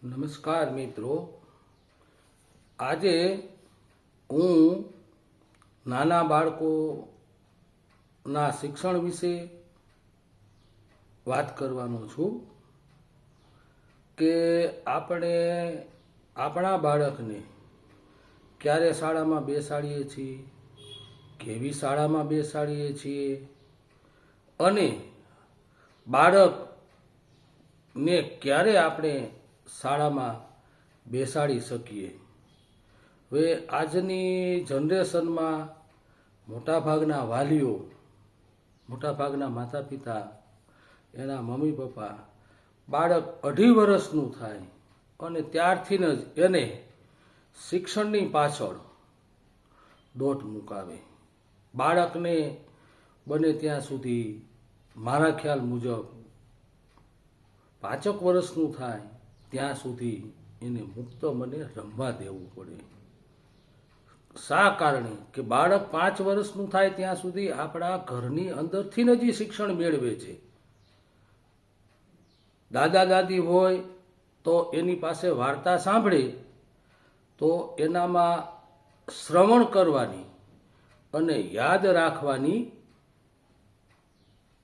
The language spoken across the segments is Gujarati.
નમસ્કાર મિત્રો, આજે હું નાના બાળકોના શિક્ષણ વિશે વાત કરવાનો છું કે આપણે આપણા બાળકને ક્યારે શાળામાં બેસાડીએ છીએ, કેવી શાળામાં બેસાડીએ છીએ અને બાળકને ક્યારે આપણે શાળામાં બેસાડી શકીએ. હવે આજની જનરેશનમાં મોટાભાગના વાલીઓ, મોટાભાગના માતા પિતા, એના મમ્મી પપ્પા બાળક 2.5 વર્ષનું થાય અને ત્યારથી જ એને શિક્ષણની પાછળ દોટ મુકાવે. બાળકને બને ત્યાં સુધી મારા ખ્યાલ મુજબ 5 વર્ષનું થાય ત્યાં સુધી એને મુક્ત મને રમવા દેવું પડે. શા કારણે કે બાળક 5 વર્ષનું થાય ત્યાં સુધી આપણા ઘરની અંદરથી જ શિક્ષણ મેળવે છે. દાદા દાદી હોય તો એની પાસે વાર્તા સાંભળે તો એનામાં શ્રવણ કરવાની અને યાદ રાખવાની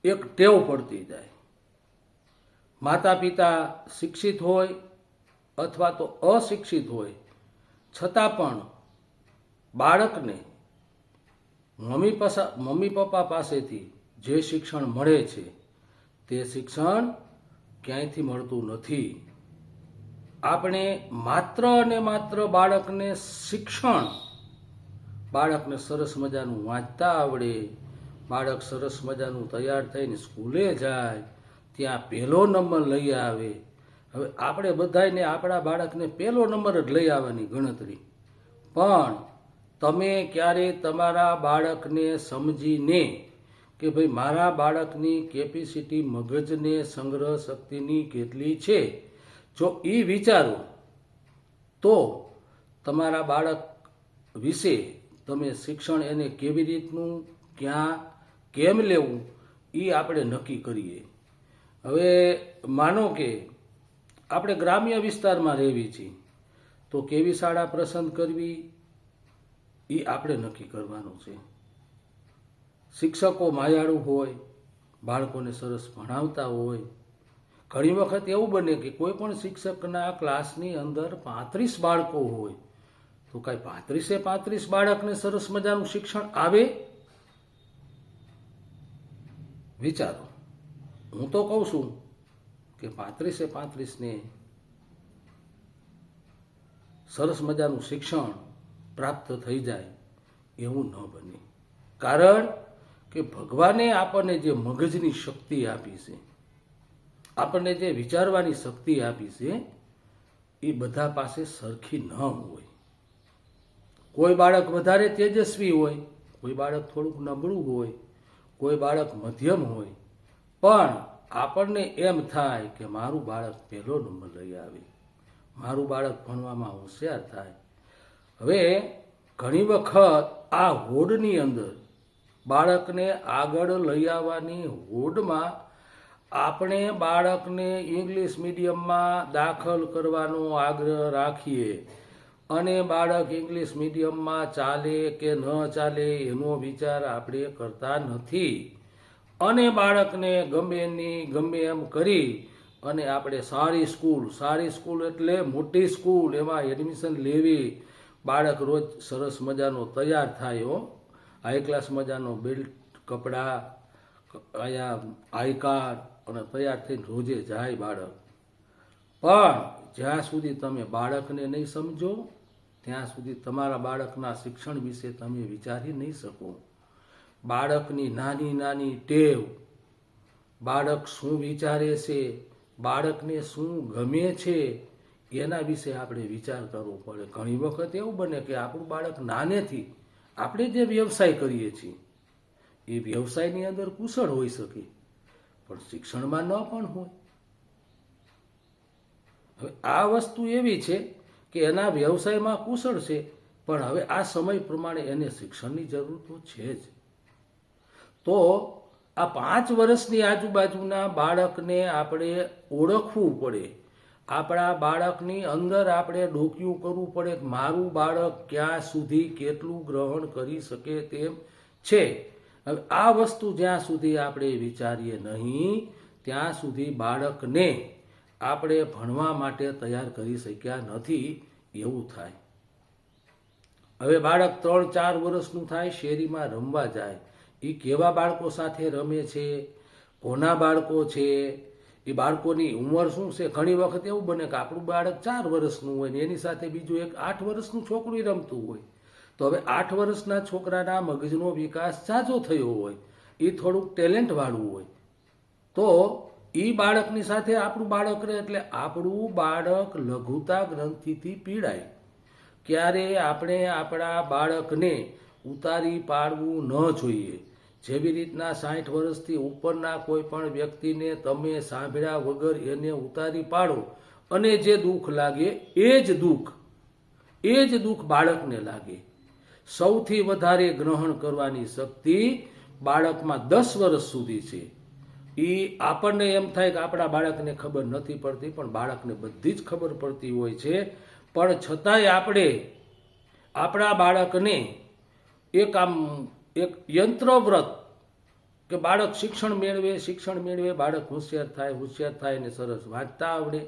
એક ટેવ પડતી જાય. માતા પિતા શિક્ષિત હોય અથવા તો અશિક્ષિત હોય છતાં પણ બાળકને મમ્મી પપ્પા પાસેથી જે શિક્ષણ મળે છે તે શિક્ષણ ક્યાંયથી મળતું નથી. આપણે માત્ર અને માત્ર બાળકને શિક્ષણ, બાળકને સરસ મજાનું વાંચતા આવડે, બાળક સરસ મજાનું તૈયાર થઈને સ્કૂલે જાય, ત્યાં 1લો નંબર લઈ આવે. હવે આપણે બધાને આપણા બાળકને 1લો નંબર જ લઈ આવવાની ગણતરી, પણ તમે ક્યારે તમારા બાળકને સમજીને કે ભાઈ મારા બાળકની કેપેસિટી, મગજને સંગ્રહ શક્તિની કેટલી છે, જો એ વિચારો તો તમારા બાળક વિશે તમે શિક્ષણ એને કેવી રીતનું, ક્યાં, કેમ લેવું એ આપણે નક્કી કરીએ. હવે માનો કે આપણે ગ્રામ્ય વિસ્તારમાં રહેવી છીએ તો કેવી શાળા પસંદ કરવી એ આપણે નક્કી કરવાનું છે. શિક્ષકો માયાળુ હોય, બાળકોને સરસ ભણાવતા હોય. ઘણી વખત એવું બને કે કોઈ પણ શિક્ષકના ક્લાસની અંદર 35 બાળકો હોય તો કાંઈ 35 બાળકને સરસ મજાનું શિક્ષણ આવે? વિચારો. હું તો કહું છું કે 35ને સરસ મજાનું શિક્ષણ પ્રાપ્ત થઈ જાય એવું ન બને. કારણ કે ભગવાને આપણને જે મગજની શક્તિ આપી છે, આપણને જે વિચારવાની શક્તિ આપી છે એ બધા પાસે સરખી ન હોય. કોઈ બાળક વધારે તેજસ્વી હોય, કોઈ બાળક થોડુંક નબળું હોય, કોઈ બાળક મધ્યમ હોય, પણ આપણને એમ થાય કે મારું બાળક 1લો નંબર લઈ આવે, મારું બાળક ભણવામાં હોશિયાર થાય. હવે ઘણી વખત આ હોડની અંદર બાળકને આગળ લઈ આવવાની હોડમાં આપણે બાળકને ઇંગ્લિશ મીડિયમમાં દાખલ કરવાનો આગ્રહ રાખીએ અને બાળક ઇંગ્લિશ મીડિયમમાં ચાલે કે ન ચાલે એનો વિચાર આપણે કરતા નથી અને બાળકને ગમે એમ કરી અને આપણે સારી સ્કૂલ એટલે મોટી સ્કૂલ, એમાં એડમિશન લેવી. બાળક રોજ સરસ મજાનો તૈયાર થાય, હાઈ ક્લાસ મજાનો બેલ્ટ, કપડાં, અહીંયા આઈ કાર્ડ અને તૈયાર થઈને રોજે જાય બાળક. પણ જ્યાં સુધી તમે બાળકને નહીં સમજો ત્યાં સુધી તમારા બાળકના શિક્ષણ વિશે તમે વિચારી નહીં શકો. બાળકની નાની નાની ટેવ, બાળક શું વિચારે છે, બાળકને શું ગમે છે એના વિશે આપણે વિચાર કરવો પડે. ઘણી વખત એવું બને કે આપણું બાળક નાનેથી આપણે જે વ્યવસાય કરીએ છીએ એ વ્યવસાયની અંદર કુશળ હોઈ શકે પણ શિક્ષણમાં ન પણ હોય. હવે આ વસ્તુ એવી છે કે એના વ્યવસાયમાં કુશળ છે પણ હવે આ સમય પ્રમાણે એને શિક્ષણની જરૂર તો છે જ. તો આ 5 વર્ષની આજુબાજુના બાળકને આપણે ઓળખવું પડે આપણા બાળકની અંદર આપણે ડોક્યું કરવું પડે કે મારું બાળક ક્યાં સુધી કેટલું ગ્રહણ કરી શકે તેમ છે. હવે આ વસ્તુ જ્યાં સુધી આપણે વિચારીએ નહીં ત્યાં સુધી બાળકને આપણે ભણવા માટે તૈયાર કરી શક્યા નથી એવું થાય. હવે બાળક 3-4 વર્ષનું થાય, શેરીમાં રમવા જાય, એ કેવા બાળકો સાથે રમે છે, કોના બાળકો છે, એ બાળકોની ઉંમર શું છે. ઘણી વખત એવું બને કે આપણું બાળક 4 વર્ષનું હોય ને એની સાથે બીજું એક 8 વર્ષનું છોકરું રમતું હોય. તો હવે 8 વર્ષના છોકરાના મગજનો વિકાસ ઝાઝો થયો હોય, એ થોડુંક ટેલેન્ટ વાળું હોય, તો એ બાળકની સાથે આપણું બાળક રહે એટલે આપણું બાળક લઘુતા ગ્રંથિથી પીડાય. ક્યારે આપણે આપણા બાળકને ઉતારી પાડવું ન જોઈએ. જેવી રીતના 60 વર્ષથી ઉપરના કોઈ પણ વ્યક્તિને તમે સાંભળ્યા વગર એને ઉતારી પાડો અને જે દુઃખ લાગે એ જ દુઃખ બાળકને લાગે. સૌથી વધારે ગ્રહણ કરવાની શક્તિ બાળકમાં 10 વર્ષ સુધી છે. એ આપણને એમ થાય કે આપણા બાળકને ખબર નથી પડતી, પણ બાળકને બધી જ ખબર પડતી હોય છે. પણ છતાંય આપણે આપણા બાળકને એક યંત્રવ્રત કે બાળક શિક્ષણ મેળવે, બાળક હોશિયાર થાય ને સરસ વાંચતા આવડે,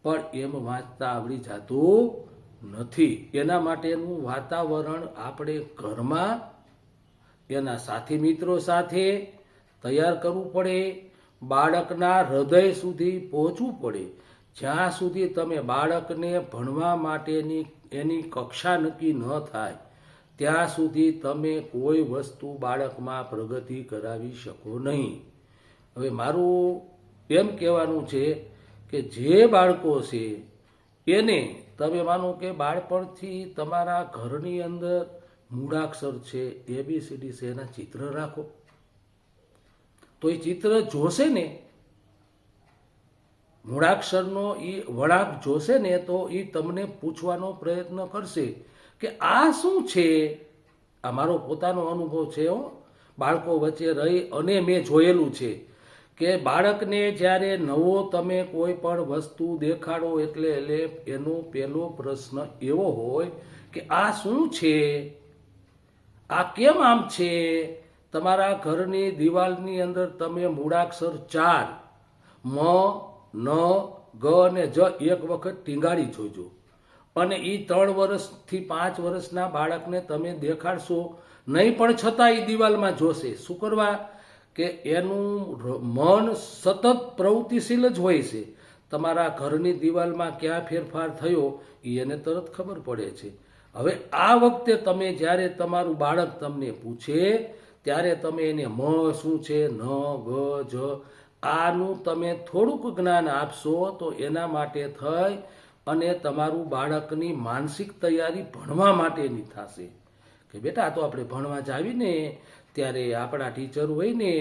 પણ એમ વાંચતા આવડી જતું નથી. એના માટેનું વાતાવરણ આપણે ઘરમાં એના સાથી મિત્રો સાથે તૈયાર કરવું પડે. બાળકના હૃદય સુધી પહોંચવું પડે. જ્યાં સુધી તમે બાળકને ભણવા માટેની એની કક્ષા નક્કી ન થાય ત્યાં સુધી તમે કોઈ વસ્તુ બાળકમાં પ્રગતિ કરાવી શકો નહીં. હવે મારું એમ કહેવાનું છે કે જે બાળકો છે એને તમે માનો કે બાળપણથી તમારા ઘરની અંદર મૂળાક્ષર છે, ABCD છે, એના ચિત્ર રાખો, તો એ ચિત્ર જોશે ને, મૂળાક્ષરનો એ વળાંક જોશે ને, તો એ તમને પૂછવાનો પ્રયત્ન કરશે કે આ શું છે. આ મારો પોતાનો અનુભવ છે. બાળકો વચ્ચે રહી અને મેં જોયેલું છે કે બાળકને જ્યારે નવો તમે કોઈ પણ વસ્તુ દેખાડો એટલે એનો પહેલો પ્રશ્ન એવો હોય કે આ શું છે, આ કેમ આમ છે. તમારા ઘરની દિવાલની અંદર તમે મૂળાક્ષર 4 મ, ન, ગ અને જ એક વખત ટીંગાડી જોજો અને એ 3 વર્ષથી 5 વર્ષના બાળકને તમે દેખાડશો નહીં, પણ છતાં એ દિવાલમાં જોશે. શું કરવા? કે એનું મન સતત પ્રવૃત્તિશીલ જ હોય છે. તમારા ઘરની દિવાલમાં ક્યાં ફેરફાર થયો એ એને તરત ખબર પડે છે. હવે આ વખતે તમે જ્યારે તમારું બાળક તમને પૂછે ત્યારે તમે એને મ શું છે, ન, ગ, જ આનું તમે થોડુંક જ્ઞાન આપશો તો એના માટે થઈ અને તમારું બાળકની માનસિક તૈયારી ભણવા માટેની થશે કે બેટા તો આપણે ભણવા જ આવીને ત્યારે આપણા ટીચર હોય ને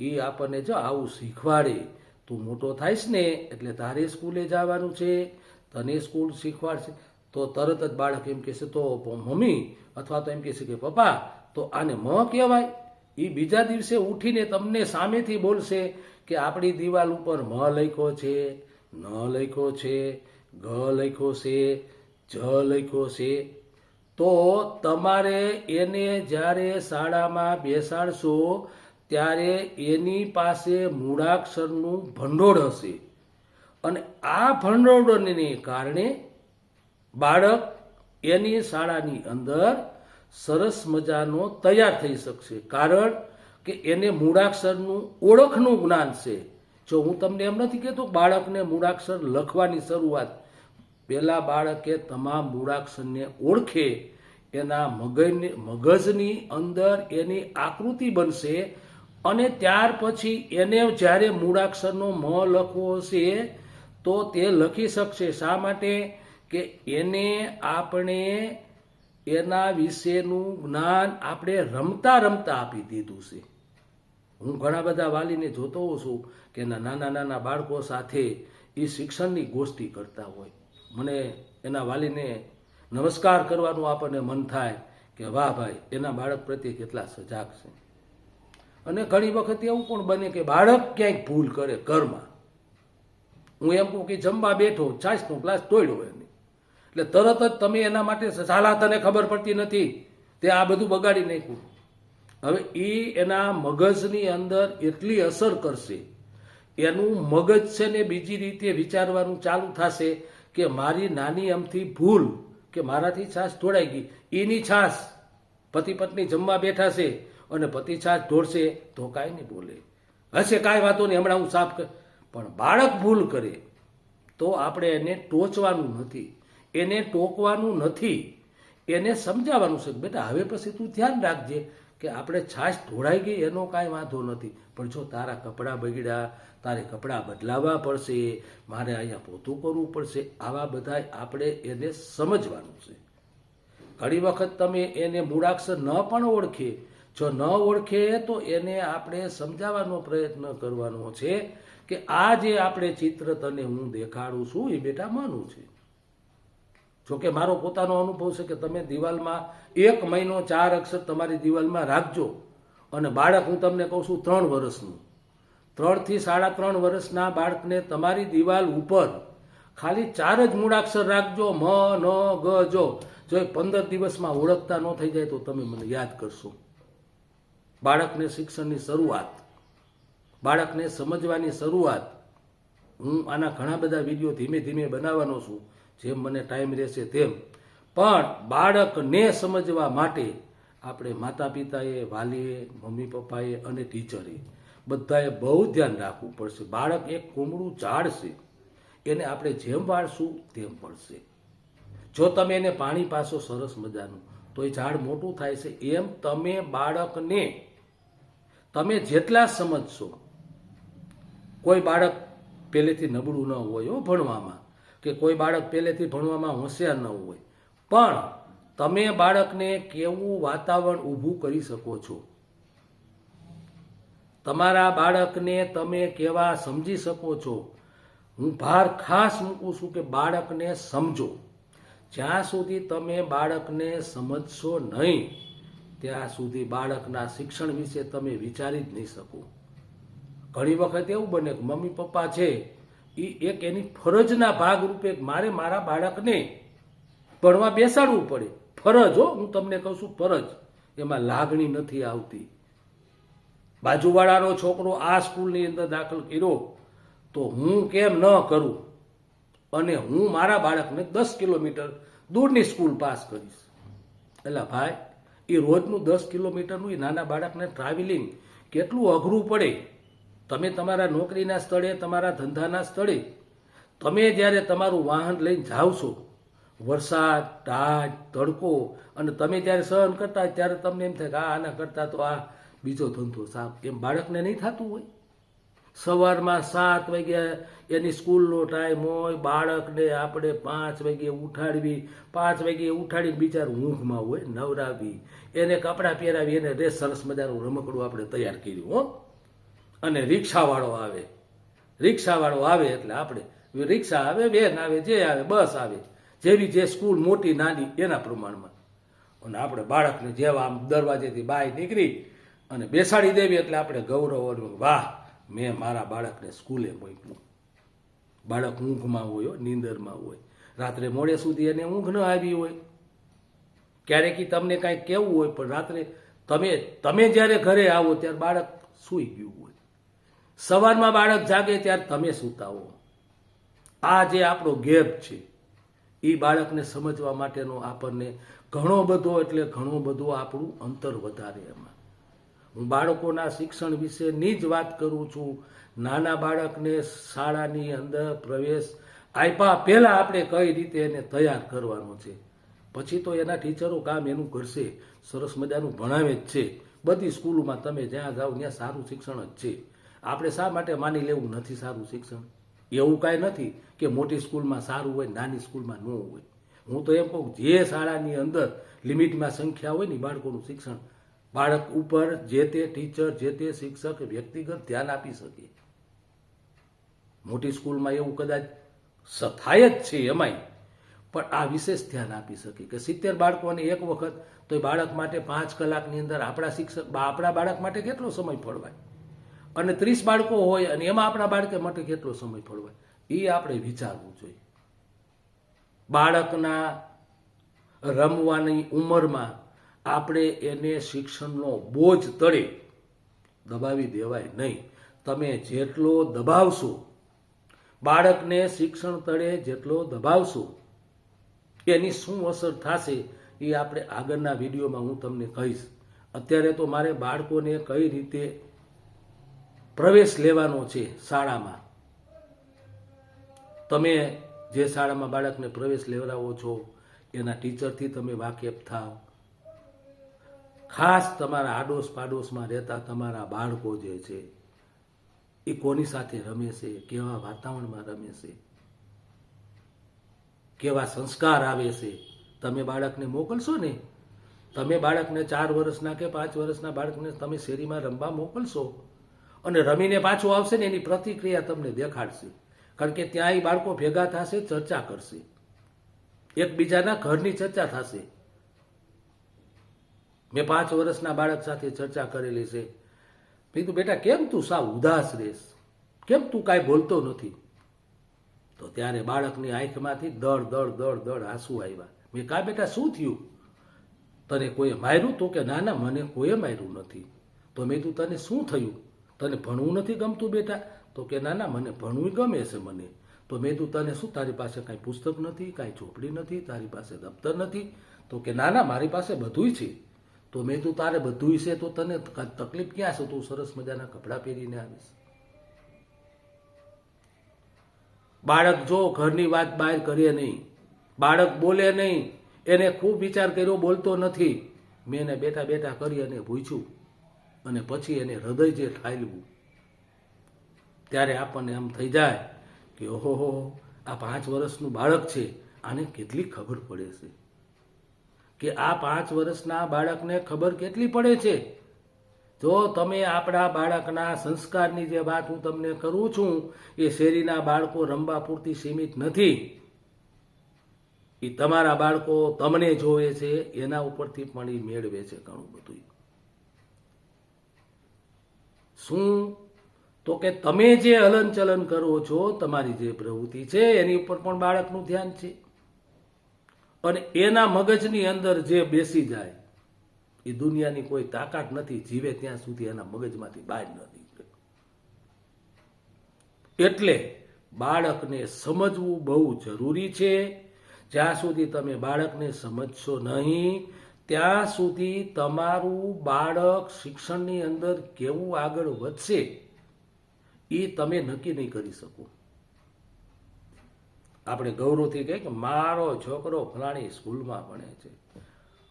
એ આપણને જો આવું શીખવાડે, તું મોટો થાઈશ ને એટલે તારે સ્કૂલે જવાનું છે, તને સ્કૂલ શીખવાડશે. તો તરત જ બાળક એમ કહેશે તો મમ્મી અથવા તો એમ કહેશે કે પપ્પા તો આને મ કહેવાય. એ બીજા દિવસે ઉઠીને તમને સામેથી બોલશે કે આપણી દિવાલ ઉપર મ લખ્યો છે, ન લખ્યો છે, ગ લખ્યો છે, જ લખ્યો છે. તો તમારે એને જ્યારે શાળામાં બેસાડશો ત્યારે એની પાસે મૂળાક્ષરનું ભંડોળ હશે અને આ ભંડોળને કારણે બાળક એની શાળાની અંદર સરસ મજાનો તૈયાર થઈ શકશે. કારણ કે એને મૂળાક્ષરનું ઓળખનું જ્ઞાન છે. જો હું તમને એમ નથી કહેતો બાળકને મૂળાક્ષર લખવાની શરૂઆત, પહેલા બાળકે તમામ મૂળાક્ષરને ઓળખે, એના મગજની અંદર એની આકૃતિ બનશે અને ત્યાર પછી એને જ્યારે મૂળાક્ષરનો મ લખવો હશે તો તે લખી શકશે. શા માટે? કે એને આપણે એના વિશેનું જ્ઞાન આપણે રમતા રમતા આપી દીધું છે. હું ઘણા બધા વાલીને જોતો હોઉં છું કે એના નાના નાના બાળકો સાથે એ શિક્ષણની ગોષ્ઠી કરતા હોય. મને એના વાલીને નમસ્કાર કરવાનું આપણને મન થાય કે વાહ ભાઈ, એના બાળક પ્રત્યે કેટલા સજાગ છે. અને ઘણી વખત એવું પણ બને કે બાળક ક્યાંક ભૂલ કરે ઘરમાં, હું એમ કહું કે જમવા બેઠો, છાશનો ગ્લાસ તોડ્યો એને, એટલે તરત જ તમે એના માટે સાલા તને ખબર પડતી નથી, તે આ બધું બગાડી નાખ્યું. હવે એ એના મગજની અંદર એટલી અસર કરશે, એનું મગજ છે ને બીજી રીતે વિચારવાનું ચાલુ થશે કે મારી નાની અમથી ભૂલ કે મારાથી છાશ ઢોળાઈ ગઈ, એની છાશ પતિ પત્ની જમવા બેઠા છે અને પતિ છાશ ઢોળશે તો કાંઈ નહીં બોલે, હશે કાંઈ વાતો નહીં, હમણાં હું સાફ કર. પણ બાળક ભૂલ કરે તો આપણે એને ટોચવાનું નથી, એને ટોકવાનું નથી, એને સમજાવવાનું છે બેટા હવે પછી તું ધ્યાન રાખજે કે આપણે છાશ ઢોળાઈ ગઈ એનો કાંઈ વાંધો નથી, પણ જો તારા કપડાં બગડ્યા, તારે કપડાં બદલાવવા પડશે, મારે અહીંયા પોતું કરવું પડશે, આવા બધા આપણે એને સમજવાનું છે. ઘણી વખત તમે એને મૂળાક્ષર ન પણ ઓળખે, જો ન ઓળખે તો એને આપણે સમજાવવાનો પ્રયત્ન કરવાનો છે કે આ જે આપણે ચિત્ર તને હું દેખાડું છું એ બેટા માનું છે. જોકે મારો પોતાનો અનુભવ છે કે તમે દિવાલમાં 1 મહિનો 4 અક્ષર તમારી દિવાલમાં રાખજો, અને બાળક હું તમને કહું છું 3 વર્ષનું, 3 થી 3.5 વર્ષના બાળકને તમારી દિવાલ ઉપર ખાલી 4 જ મૂળાક્ષર રાખજો, મ ન ગ જો 15 દિવસમાં ઓળખતા ન થઈ જાય તો તમે મને યાદ કરશો. બાળકને શિક્ષણની શરૂઆત, બાળકને સમજવાની શરૂઆત, હું આના ઘણા બધા વિડીયો ધીમે ધીમે બનાવવાનો છું જેમ મને ટાઈમ રહેશે તેમ, પણ બાળકને સમજવા માટે આપણે માતા પિતાએ, વાલીએ, મમ્મી પપ્પાએ અને ટીચરે બધાએ બહુ ધ્યાન રાખવું પડશે. બાળક એક કુમળું ઝાડ છે, એને આપણે જેમ વાળશું તેમ પડશે. જો તમે એને પાણી પાશો સરસ મજાનું તો એ ઝાડ મોટું થાય છે. એમ તમે બાળકને તમે જેટલા સમજશો, કોઈ બાળક પહેલેથી નબળું ન હોય ભણવામાં, કે કોઈ બાળક પહેલેથી ભણવામાં હોશિયાર ન હોય, પણ તમે બાળકને કેવું વાતાવરણ ઊભું કરી શકો છો, તમારા બાળકને તમે કેવા સમજી શકો છો. હું ભાર ખાસ મૂકું છું કે બાળકને સમજો. જ્યાં સુધી તમે બાળકને સમજશો નહીં ત્યાં સુધી બાળકના શિક્ષણ વિશે તમે વિચારી જ નહીં શકો. ઘણી વખત એવું બને કે મમ્મી પપ્પા છે એ એક એની ફરજના ભાગરૂપે મારે મારા બાળકને ભણવા બેસાડવું પડે, ફરજ હો, હું તમને કહું છું ફરજ, એમાં લાગણી નથી આવતી. બાજુવાળાનો છોકરો આ સ્કૂલની અંદર દાખલ કર્યો તો હું કેમ ન કરું, અને હું મારા બાળકને 10 કિલોમીટર દૂરની સ્કૂલ પાસ કરીશ. એટલે ભાઈ એ રોજનું 10 કિલોમીટરનું એ નાના બાળકને ટ્રાવેલિંગ કેટલું અઘરું પડે. તમે તમારા નોકરીના સ્થળે, તમારા ધંધાના સ્થળે તમે જ્યારે તમારું વાહન લઈને જાઓ છો, વરસાદ, ટાઢ, તડકો, અને તમે જ્યારે સહન કરતા હોય ત્યારે તમને એમ થાય કે આના કરતાં તો આ બીજો ધંધો સાફ. એમ બાળકને નહીં થતું હોય? સવારમાં 7 વાગ્યા એની સ્કૂલનો ટાઈમ હોય, બાળકને આપણે 5 વાગ્યે ઉઠાડવી, 5 વાગ્યે ઉઠાડીને બિચારું ઊંઘમાં હોય, નવરાવી, એને કપડાં પહેરાવી, એને રેસ સરસ મજાનું રમકડું આપણે તૈયાર કર્યું હો. અને રિક્ષાવાળો આવે એટલે આપણે રિક્ષા આવે, વેન આવે, જે આવે, બસ આવે, જેવી જે સ્કૂલ મોટી નાની એના પ્રમાણમાં, અને આપણે બાળકને જેવા આમ દરવાજેથી બહાર નીકળી અને બેસાડી દેવી એટલે આપણે ગૌરવ, વાહ મેં મારા બાળકને સ્કૂલે મોકલ્યું. બાળક ઊંઘમાં હોય, નીંદરમાં હોય, રાત્રે મોડે સુધી એને ઊંઘ ન આવી હોય, ક્યારેક તમને કાંઈક કેવું હોય, પણ રાત્રે તમે જ્યારે ઘરે આવો ત્યારે બાળક સૂઈ ગયું હોય, સવારમાં બાળક જાગે ત્યારે તમે સૂતા હો. આ જે આપણો ગેપ છે એ બાળકને સમજવા માટેનો આપણને ઘણો બધો આપણું અંતર વધારે. એમાં હું બાળકોના શિક્ષણ વિશેની જ વાત કરું છું. નાના બાળકને શાળાની અંદર પ્રવેશ આપ્યા પહેલા આપણે કઈ રીતે એને તૈયાર કરવાનો છે, પછી તો એના ટીચરો કામ એનું કરશે, સરસ મજાનું ભણાવે જ છે. બધી સ્કૂલોમાં તમે જ્યાં જાઓ ત્યાં સારું શિક્ષણ જ છે. આપણે શા માટે માની લેવું નથી સારું શિક્ષણ? એવું કાંઈ નથી કે મોટી સ્કૂલમાં સારું હોય, નાની સ્કૂલમાં ન હોય. હું તો એમ કહું જે શાળાની અંદર લિમિટમાં સંખ્યા હોય ને બાળકોનું શિક્ષણ, બાળક ઉપર જે તે ટીચર, જે તે શિક્ષક વ્યક્તિગત ધ્યાન આપી શકે. મોટી સ્કૂલમાં એવું કદાચ થાય જ છે એમાંય, પણ આ વિશેષ ધ્યાન આપી શકે કે 70 બાળકોને એક વખત, તો એ બાળક માટે 5 કલાકની અંદર આપણા બાળક માટે કેટલો સમય ફળવાય, અને 30 બાળકો હોય અને એમાં આપણા બાળક માટે કેટલો સમય ફળવાય. એ આપણે વિચારવું જોઈએ. બાળકના રમવાની ઉંમરમાં આપણે એને શિક્ષણનો બોજ તળે દબાવી દેવાય નહીં. તમે જેટલો દબાવશો, બાળકને શિક્ષણ તળે જેટલો દબાવશો, એની શું અસર થશે એ આપણે આગળના વિડીયોમાં હું તમને કહીશ. અત્યારે તો મારે બાળકોને કઈ રીતે પ્રવેશ લેવાનો છે શાળામાં, તમે જે શાળામાં બાળકને પ્રવેશ લેવડાવો છો એના ટીચરથી તમે વાકેફ થાવ. ખાસ તમારા આડોશ પાડોશમાં રહેતા તમારા બાળકો જે છે એ કોની સાથે રમે છે, કેવા વાતાવરણમાં રમે છે, કેવા સંસ્કાર આવે છે. તમે બાળકને મોકલશો ને, તમે બાળકને 4 વર્ષના કે 5 વર્ષના બાળકને તમે શેરીમાં રમવા મોકલશો અને રમીને પાછું આવશે ને એની પ્રતિક્રિયા તમને દેખાડશે. કારણ કે ત્યાં એ બાળકો ભેગા થશે, ચર્ચા કરશે, એકબીજાના ઘરની ચર્ચા થશે. મેં 5 વર્ષના બાળક સાથે ચર્ચા કરેલી છે. કીધું બેટા કેમ તું સાવ ઉદાસ રહેશ, કેમ તું કાંઈ બોલતો નથી? તો ત્યારે બાળકની આંખમાંથી દળ દળ દળ દળ આંસુ આવ્યા. મેં કા બેટા શું થયું, તને કોઈએ માર્યું? તો કે ના ના મને કોઈએ માર્યું નથી. તો મેં તું તને શું થયું, તને ભણવું નથી ગમતું બેટા? તો કે ના ના મને ભણવું ગમે છે મને. તો મેં તું તને શું, તારી પાસે કાંઈ પુસ્તક નથી, કાંઈ ચોપડી નથી, તારી પાસે દફતર નથી? તો કે ના ના મારી પાસે બધુંય છે. તો મેં તું તારે બધુંય છે તો તને તકલીફ ક્યાં છે? તું સરસ મજાના કપડાં પહેરીને આવીશ. બાળક જો ઘરની વાત બહાર કરે નહીં, બાળક બોલે નહીં, એને ખૂબ વિચાર કર્યો, બોલતો નથી. મેં એને બેટા બેટા કરી અને પૂછ્યું અને પછી એને હૃદય જે ઠાલવું, ત્યારે આપણને એમ થઈ જાય કે ઓહો આ 5 વર્ષનું બાળક છે, આને કેટલી ખબર પડે છે, કે આ 5 વર્ષના બાળકને ખબર કેટલી પડે છે. જો તમે આપણા બાળકના સંસ્કારની જે વાત હું તમને કરું છું એ શેરીના બાળકો રમવા પૂરતી સીમિત નથી. એ તમારા બાળકો તમને જોવે છે, એના ઉપરથી પણ એ મેળવે છે ઘણું બધું. શું? તો કે તમે જે હલનચલન કરો છો, તમારી જે પ્રવૃત્તિ છે એની ઉપર પણ બાળકનું ધ્યાન છે. અને એના મગજની અંદર જે બેસી જાય એ દુનિયાની કોઈ તાકાત નથી, જીવે ત્યાં સુધી એના મગજમાંથી બહાર ન નીકળે. એટલે બાળકને સમજવું બહુ જરૂરી છે. જ્યાં સુધી તમે બાળકને સમજશો નહીં ત્યાં સુધી તમારું બાળક શિક્ષણની અંદર કેવું આગળ વધશે એ તમે નક્કી નહીં કરી શકો. આપણે ગૌરવથી કહીએ કે મારો છોકરો ફલાણી સ્કૂલમાં ભણે છે,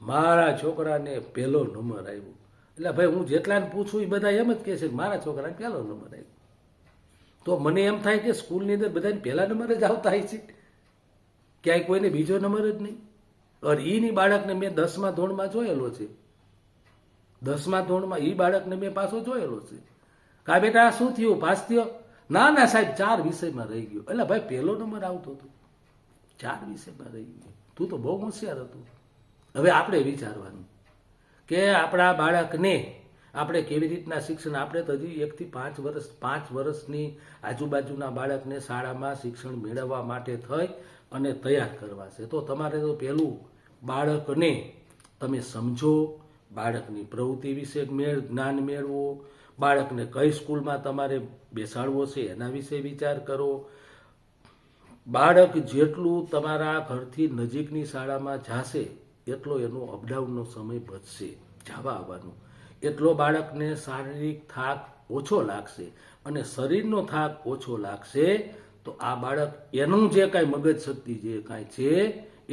મારા છોકરાને 1લો નંબર આવ્યો. એટલે ભાઈ હું જેટલાને પૂછું એ બધા એમ જ કહે છે કે મારા છોકરાને 1લો નંબર આવ્યો. તો મને એમ થાય કે સ્કૂલની અંદર બધાને 1લા નંબરે જ આવતા હોય છે, ક્યાંય કોઈને બીજો નંબર જ નહીં. અને એની બાળકને મેં 10મા ધોરણમાં જોયેલો છે, 10મા ધોરણમાં એ બાળકને મેં પાછો જોયેલો છે. કા બેટા શું થયું, પાસ થયો? ના ના સાહેબ 4 વિષયમાં રહી ગયો. એટલે ભાઈ 1લો નંબર આવતો હતો, 4 વિષયમાં રહી ગયો, તું તો બહુ હોશિયાર હતું. હવે આપણે વિચારવાનું કે આપણા બાળકને આપણે કેવી રીતના શિક્ષણ, આપણે તો હજી 1 થી 5 વર્ષની આજુબાજુના બાળકને શાળામાં શિક્ષણ મેળવવા માટે થઈ અને તૈયાર કરવા છે. તો તમારે તો પહેલું બાળકને તમે સમજો, બાળકની પ્રવૃત્તિ વિશે જ્ઞાન મેળવો, બાળકને કઈ સ્કૂલમાં તમારે બેસાડવો છે એના વિશે વિચાર કરો. બાળક જેટલું તમારા ઘરથી નજીકની શાળામાં જશે એટલો એનો અપડાઉનનો સમય બચશે, જવા આવવાનો. એટલો બાળકને શારીરિક થાક ઓછો લાગશે, અને શરીરનો થાક ઓછો લાગશે તો આ બાળક એનું જે કાંઈ મગજ શક્તિ જે કાંઈ છે,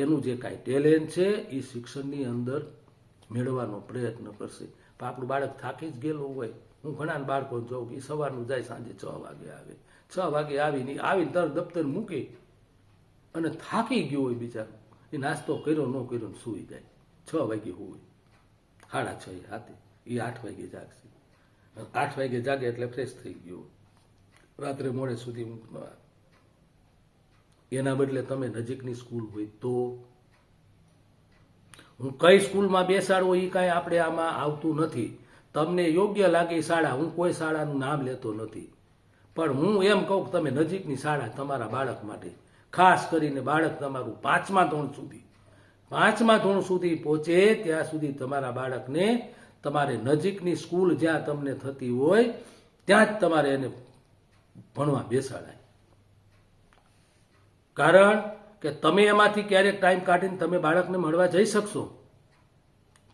એનું જે કાંઈ ટેલેન્ટ છે એ શિક્ષણની અંદર મેળવવાનો પ્રયત્ન કરશે. પણ આપણું બાળક થાકી જ ગયેલું હોય. હું ઘણા બાળકો જોઉં કે સવારનું જાય સાંજે 6 વાગે આવે, 6 વાગે આવીને તરત દફતર મૂકી અને થાકી ગયો હોય બિચારો, એ નાસ્તો કર્યો ન કર્યો ને સૂઈ જાય. 6 વાગે હોય, 6:30 રાતે, એ 8 વાગે જાગશે. 8 વાગે જાગે એટલે ફ્રેશ થઈ ગયો, રાત્રે મોડે સુધી ઊંઘ. એના બદલે તમે નજીકની સ્કૂલ હોય તો, હું કઈ સ્કૂલમાં બેસાડવો એ કાંઈ આપણે આમાં આવતું નથી. તમને યોગ્ય લાગે શાળા, હું કોઈ શાળાનું નામ લેતો નથી, પણ હું એમ કહું કે તમે નજીકની શાળા તમારા બાળક માટે, ખાસ કરીને બાળક તમારું પાંચમા ધોરણ સુધી પહોંચે ત્યાં સુધી તમારા બાળકને તમારે નજીકની સ્કૂલ જ્યાં તમને થતી હોય ત્યાં જ તમારે એને ભણવા બેસાડાય. કારણ કે તમે એમાંથી ક્યારેક ટાઈમ કાઢીને તમે બાળકને મળવા જઈ શકશો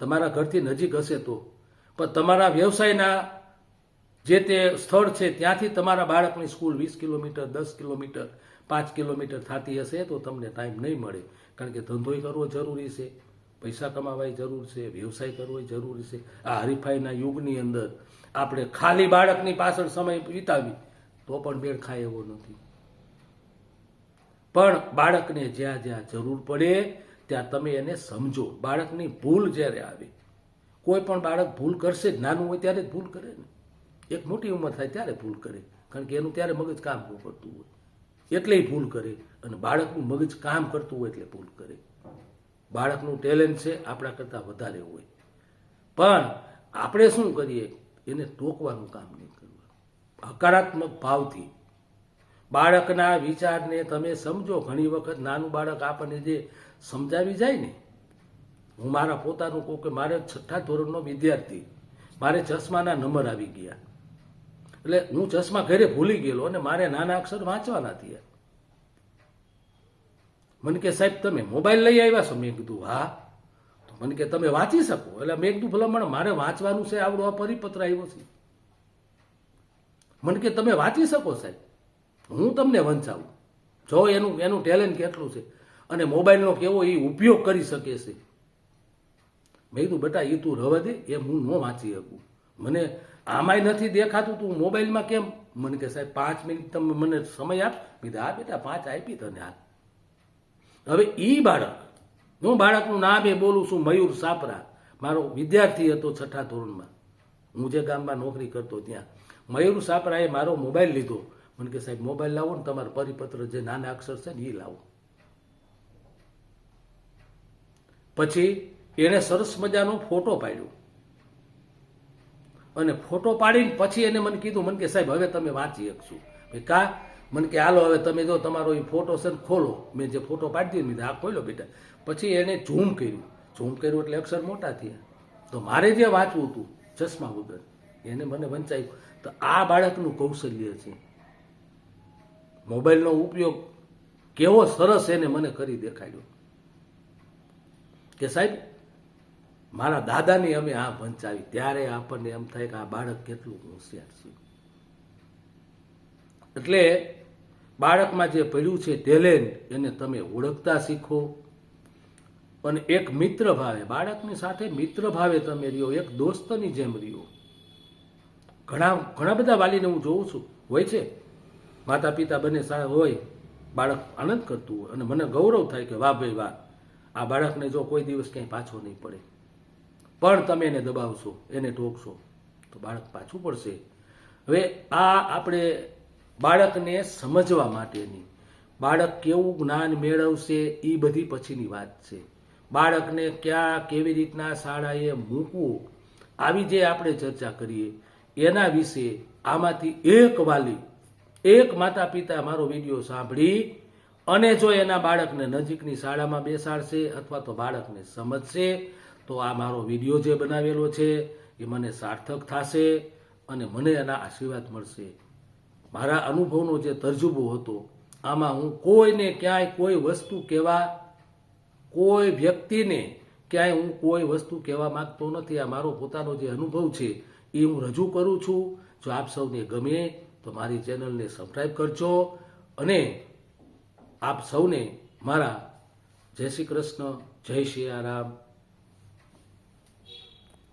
તમારા ઘરથી નજીક હશે તો, પણ તમારા વ્યવસાયના જે તે સ્થળ છે ત્યાંથી તમારા બાળકની સ્કૂલ 20 કિલોમીટર, 10 કિલોમીટર, 5 કિલોમીટર થતી હશે તો તમને ટાઈમ નહીં મળે. કારણ કે ધંધોય કરવો જરૂરી છે, પૈસા કમાવાય જરૂર છે, વ્યવસાય કરવો જરૂરી છે. આ હરીફાઈના યુગની અંદર આપણે ખાલી બાળકની પાછળ સમય વિતાવી તો પણ મેળ ખાય એવો નથી. પણ બાળકને જ્યાં જ્યાં જરૂર પડે ત્યાં તમે એને સમજો. બાળકની ભૂલ જ્યારે આવે, કોઈ પણ બાળક ભૂલ કરશે જ, નાનું હોય ત્યારે જ ભૂલ કરે ને, એક મોટી ઉંમર થાય ત્યારે ભૂલ કરે, કારણ કે એનું ત્યારે મગજ કામ કરતું હોય એટલે ભૂલ કરે, અને બાળકનું મગજ કામ કરતું હોય એટલે ભૂલ કરે. બાળકનું ટેલેન્ટ છે આપણા કરતાં વધારે હોય, પણ આપણે શું કરીએ, એને ટોકવાનું કામ નહીં કરવાનું. હકારાત્મક ભાવથી બાળકના વિચારને તમે સમજો. ઘણી વખત નાનું બાળક આપણને જે સમજાવી જાય ને, હું મારા પોતાનું કહું કે મારે 6થા ધોરણનો વિદ્યાર્થી, મારે ચશ્માના નંબર આવી ગયા, એટલે હું ચશ્મા ઘરે ભૂલી ગયેલો અને મારે નાના અક્ષર વાંચવાના થયા. મને કે સાહેબ તમે મોબાઈલ લઈ આવ્યા છો? મેં કીધું હા. તો મને કે તમે વાંચી શકો? એટલે મેં કીધું ભલા મારે વાંચવાનું છે, આવડો આ પરિપત્ર આવ્યો છે. મને કે તમે વાંચી શકો સાહેબ? હું તમને વંચાવું, જો એનું ટેલેન્ટ કેટલું છે અને મોબાઈલનો કેવો એ ઉપયોગ કરી શકે છે. મેં કીધું બેટા એ તું રવા દે, એમ હું ન વાંચી શકું, મને આમાંય નથી દેખાતું, તું મોબાઈલમાં કેમ? મને કે સાહેબ 5 મિનિટ તમે મને સમય આપ. કીધું હા બેટા 5 આપી તને હાલ. હવે ઈ બાળક, હું બાળકનું નામ એ બોલું છું, મયુર સાપરા, મારો વિદ્યાર્થી હતો 6થા ધોરણમાં, હું જે ગામમાં નોકરી કરતો ત્યાં. મયુર સાપરાએ મારો મોબાઈલ લીધો. મને કે સાહેબ મોબાઈલ લાવો ને, તમારા પરિપત્ર જે નાના અક્ષર છે ને એ લાવો. પછી એને સરસ મજાનો ફોટો પાડ્યો અને ફોટો પાડીને પછી એને મને કીધું, મને કે સાહેબ હવે તમે વાંચી શકશો. કા? મને કે હાલો હવે તમે જો તમારો એ ફોટો છે ને ખોલો. મેં જે ફોટો પાડી દીધો આ ખોલો બેટા. પછી એને ઝૂમ કર્યું એટલે અક્ષર મોટા થયા. તો મારે જે વાંચવું હતું ચશ્મા વગર, એને મને વંચાયું. તો આ બાળકનું કૌશલ્ય છે. મોબાઈલનો ઉપયોગ કેવો સરસ એને મને કરી દેખાડ્યો કે સાહેબ મારા દાદાની અમે આ વંચાવી. ત્યારે આપણને એમ થાય કે આ બાળક કેટલું હોશિયાર છે. એટલે બાળકમાં જે પડ્યું છે ટેલેન્ટ, એને તમે ઓળખતા શીખો અને એક મિત્ર ભાવે, બાળકની સાથે મિત્ર ભાવે તમે રહ્યો, એક દોસ્તની જેમ રહ્યો. ઘણા બધા વાલીને હું જોઉં છું, હોય છે માતા પિતા બંને સારા હોય, બાળક આનંદ કરતું હોય અને મને ગૌરવ થાય કે વાહ ભાઈ વાહ, આ બાળકને જો કોઈ દિવસ ક્યાંય પાછો નહીં પડે. પણ તમે એને દબાવશો, એને ટોકશો તો બાળક પાછું પડશે. હવે આ આપણે બાળકને સમજવા માટેની, બાળક કેવું જ્ઞાન મેળવશે એ બધી પછીની વાત છે. બાળકને ક્યાં કેવી રીતના શાળાએ મૂકવું, આવી જે આપણે ચર્ચા કરીએ એના વિશે આમાંથી એક વાલી, એક માતા પિતા મારો વિડીયો સાંભળી અને જો એના બાળકને નજીકની શાળામાં બેસાડશે અથવા તો બાળકને સમજશે તો આ મારો વિડીયો જે બનાવેલો છે એ મને સાર્થક થશે અને મને એના આશીર્વાદ મળશે. મારા અનુભવનો જે તરજુબો હતો, આમાં હું કોઈને ક્યાંય કોઈ વસ્તુ કહેવા, કોઈ વ્યક્તિને ક્યાંય હું કોઈ વસ્તુ કહેવા માંગતો નથી. આ મારો પોતાનો જે અનુભવ છે એ હું રજૂ કરું છું. જો આપ સૌને ગમે તો મારી ચેનલને સબસ્ક્રાઈબ કરજો અને આપ સૌને મારા જય શ્રી કૃષ્ણ, જય શ્રી રામ.